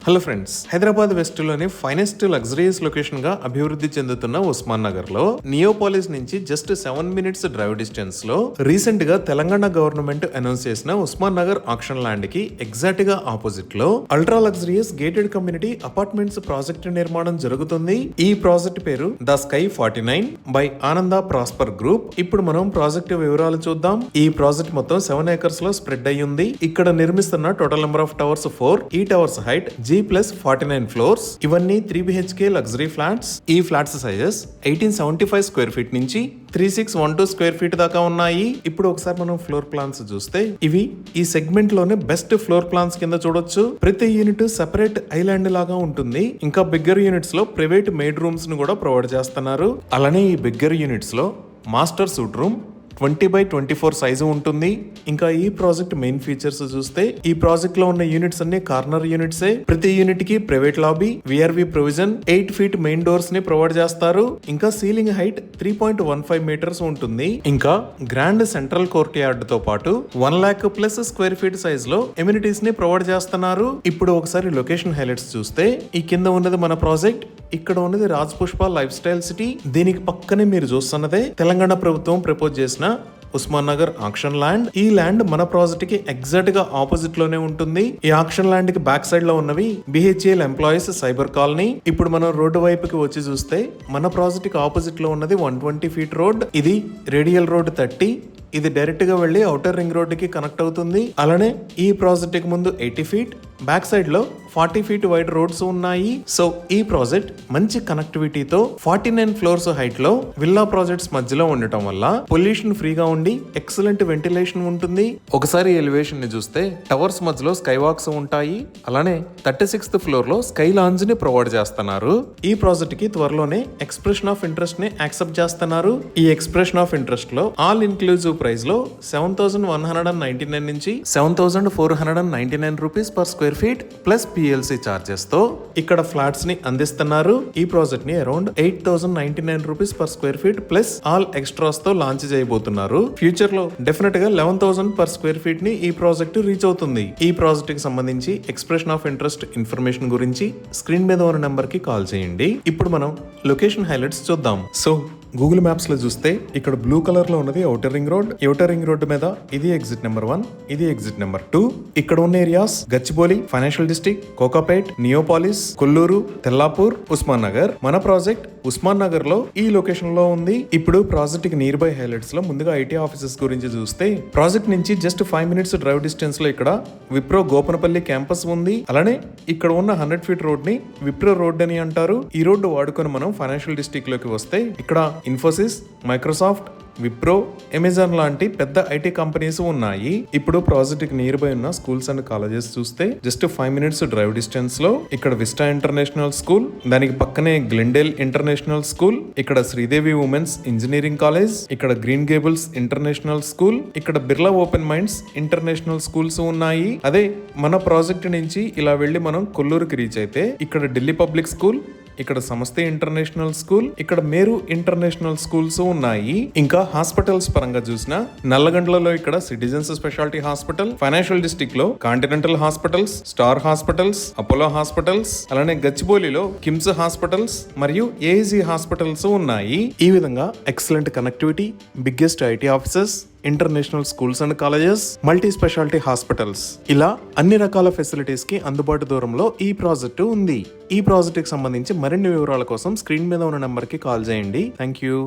Hello friends, Hyderabad west లోని finest luxurious location గా అభివృద్ధి చెందుతున్న ఉస్మాన్ నగర్ లో నియోపాలిస్ నుంచి జస్ట్ 7 minutes డ్రైవ్ డిస్టెన్స్ లో రీసెంట్ గా తెలంగాణ గవర్నమెంట్ అనౌన్స్ చేసిన ఉస్మాన్ నగర్ ఆక్షన్ ల్యాండ్ కి ఎగ్జాక్ట్ గా ఆపోజిట్ లో ultra luxurious gated community apartments project నిర్మాణం జరుగుతుంది. ఈ ప్రాజెక్ట్ పేరు ద స్కై 49 బై ఆనంద ప్రాస్పర్ గ్రూప్. ఇప్పుడు మనం ప్రాజెక్ట్ వివరాలు చూద్దాం. ఈ ప్రాజెక్ట్ మొత్తం 7 acres లో స్ప్రెడ్ అయ్యింది. ఇక్కడ నిర్మిస్తున్న టోటల్ నెంబర్ ఆఫ్ టవర్స్ 4. ఈ టవర్స్ హైట్ G+49 ఫ్లోర్స్. ఇవన్నీ 3 BHK లగ్జరీ ఫ్లాట్స్. ఈ ఫ్లాట్స్ సైజెస్ 1875 స్క్వేర్ ఫీట్ నుంచి 3612 స్క్వేర్ ఫీట్ దాకా ఉన్నాయి. ఇప్పుడు ఒకసారి మనం ఫ్లోర్ ప్లాన్స్ చూస్తే ఇవి ఈ సెగ్మెంట్ లోనే బెస్ట్ ఫ్లోర్ ప్లాన్స్ కింద చూడొచ్చు. ప్రతి యూనిట్ సెపరేట్ ఐలాండ్ లాగా ఉంటుంది. ఇంకా బిగ్గర్ యూనిట్స్ లో ప్రైవేట్ మేడ్ రూమ్స్ ను కూడా ప్రొవైడ్ చేస్తున్నారు. అలానే ఈ బిగ్గర్ యూనిట్స్ లో master suite room 20x24 size ఉంటుంది. ఇంకా ఈ ప్రాజెక్ట్ మెయిన్ ఫీచర్స్ చూస్తే ఈ ప్రాజెక్ట్ లో ఉన్న యూనిట్స్ అన్ని కార్నర్ యూనిట్సే. ప్రతి యూనిట్ కి private lobby, VRV provision, 8 feet main doors ని ప్రొవైడ్ చేస్తారు. ఇంకా సీలింగ్ హైట్ 3.15 meters ఉంటుంది. ఇంకా గ్రాండ్ సెంట్రల్ కోర్ట్ యార్డ్ తో పాటు 1 lakh+ స్క్వేర్ ఫీట్ సైజ్ లో ఎమ్యూనిటీస్ ని ప్రొవైడ్ చేస్తున్నారు. ఇప్పుడు ఒకసారి లొకేషన్ హైలైట్స్ చూస్తే ఈ కింద ఉన్నది మన ప్రాజెక్ట్, ఇక్కడ ఉన్నది Raj Pushpa life style city. దీనికి పక్కనే మీరు చూస్తున్నదే తెలంగాణ ప్రభుత్వం ప్రపోజ్ చేసిన ఉస్మాన్ నగర్ ఆక్షన్ ల్యాండ్. ఈ ల్యాండ్ మన ప్రాజెక్ట్ కి ఎగ్జాక్ట్ గా ఆపోజిట్ లోనే ఉంటుంది. ఈ ఆక్షన్ ల్యాండ్ కి బ్యాక్ సైడ్ లో ఉన్నవి BHEL ఎంప్లాయీస్ సైబర్ కాలనీ. ఇప్పుడు మనం రోడ్డు వైపుకి వచ్చి చూస్తే మన ప్రాజెక్ట్ కి ఆపోజిట్ లో ఉన్నది 120 feet రోడ్. ఇది రేడియల్ రోడ్ 30. ఇది డైరెక్ట్ గా వెళ్లి ఔటర్ రింగ్ రోడ్ కి కనెక్ట్ అవుతుంది. అలానే ఈ ప్రాజెక్ట్ కి ముందు 80 feet, బ్యాక్ సైడ్ లో 40 feet వైడ్ రోడ్స్ ఉన్నాయి. సో ఈ ప్రాజెక్ట్ మంచి కనెక్టివిటీతో 49 floors హైట్ లో విల్లా ప్రాజెక్ట్స్ మధ్యలో ఉండటం వల్ల పొల్యూషన్ ఫ్రీగా ఉండి ఎక్సలెంట్ వెంటిలేషన్ ఉంటుంది. ఒకసారి ఎలివేషన్ ని చూస్తే టవర్స్ మధ్యలో స్కై వాక్స్ ఉంటాయి. అలానే 36th floor లో స్కై లాంజ్ ని ప్రొవైడ్ చేస్తున్నారు. ఈ ప్రాజెక్ట్ కి త్వరలోనే ఎక్స్ప్రెషన్ ఆఫ్ ఇంట్రెస్ట్ ని యాక్సెప్ట్ చేస్తున్నారు. ఈ ఎక్స్ప్రెషన్ ఆఫ్ ఇంట్రెస్ట్ లో ఆల్ ఇన్క్లూజివ్ ప్రైస్ లో 7199 నుంచి 7499 rupees per square feet plus PLC charges తో ఇక్కడ ఫ్లాట్స్ ని అందిస్తున్నారు. ఈ ప్రాజెక్ట్ ని around 8099 rupees per square feet plus all extras తో లాంచ్ చేయబోతున్నారు. ఫ్యూచర్ లో డెఫినెట్ గా 11,000 పర్ స్క్వేర్ ఫీట్ ని ఈ ప్రాజెక్ట్ రీచ్ అవుతుంది. ఈ ప్రాజెక్ట్ కి సంబంధించి ఎక్స్ప్రెషన్ ఆఫ్ ఇంట్రెస్ట్ ఇన్ఫర్మేషన్ గురించి స్క్రీన్ మీద ఉన్న నెంబర్ కి కాల్ చేయండి. ఇప్పుడు మనం లొకేషన్ హైలైట్స్ చూద్దాం. సో గూగుల్ మ్యాప్స్ లో చూస్తే ఇక్కడ బ్లూ కలర్ లో ఉన్నది outer ring road. Outer ring road మీద ఇది ఎగ్జిట్ నెంబర్ 1, ఇది ఎగ్జిట్ నెంబర్ 2. ఇక్కడ ఉన్న areas Gachibowli, financial district, Kokapet, Neopolis, Kollur, Tellapur, Osman Nagar. మన ప్రాజెక్ట్ ఉస్మాన్ నగర్ లో ఈ లొకేషన్ లో ఉంది. ఇప్పుడు ప్రాజెక్ట్ కి నియర్ బై హైలైట్స్ లో ముందుగా IT ఆఫీసెస్ గురించి చూస్తే ప్రాజెక్ట్ నుంచి జస్ట్ 5 minutes డ్రైవ్ డిస్టెన్స్ లో ఇక్కడ విప్రో గోపనపల్లి క్యాంపస్ ఉంది. అలానే ఇక్కడ ఉన్న 100 feet రోడ్ ని విప్రో రోడ్ అని అంటారు. ఈ రోడ్డు వాడుకొని మనం ఫైనాన్షియల్ డిస్ట్రిక్ట్ లోకి వస్తే ఇక్కడ ఇన్ఫోసిస్, మైక్రోసాఫ్ట్, విప్రో, అమెజాన్ లాంటి పెద్ద IT కంపెనీస్ ఉన్నాయి. ఇప్పుడు ప్రాజెక్ట్ కి నియర్ బై ఉన్న స్కూల్స్ అండ్ కాలేజెస్ చూస్తే జస్ట్ 5 minutes డ్రైవ్ డిస్టెన్స్ లో ఇక్కడ విస్టా ఇంటర్నేషనల్ స్కూల్, దానికి పక్కనే గ్లెండేల్ ఇంటర్నేషనల్ స్కూల్, ఇక్కడ శ్రీదేవి ఉమెన్స్ ఇంజనీరింగ్ కాలేజ్, ఇక్కడ గ్రీన్ గేబుల్స్ ఇంటర్నేషనల్ స్కూల్, ఇక్కడ Birla open minds international schools ఉన్నాయి. అదే మన ప్రాజెక్ట్ నుంచి ఇలా వెళ్లి మనం కొల్లూరుకి రీచ్ అయితే ఇక్కడ ఢిల్లీ పబ్లిక్ స్కూల్, ఇక్కడ సమస్తే ఇంటర్నేషనల్ స్కూల్, ఇక్కడ మేరు ఇంటర్నేషనల్ స్కూల్స్ ఉన్నాయి. ఇంకా హాస్పిటల్స్ పరంగా చూసిన నల్లగండ్లలో ఇక్కడ citizens speciality hospital, financial district లో continental hospitals, star hospitals, Apollo hospitals, అలానే గచ్చిబౌలిలో కిమ్స్ హాస్పిటల్స్ మరియు AAG హాస్పిటల్స్ ఉన్నాయి. ఈ విధంగా excellent connectivity, biggest IT offices, international schools and colleges, multi speciality hospitals, ఇలా అన్ని రకాల ఫెసిలిటీస్ కి అందుబాటు దూరంలో ఈ ప్రాజెక్టు ఉంది. ఈ ప్రాజెక్ట్ కి సంబంధించి మరిన్ని వివరాల కోసం స్క్రీన్ మీద ఉన్న నెంబర్ కి కాల్ చేయండి. Thank you.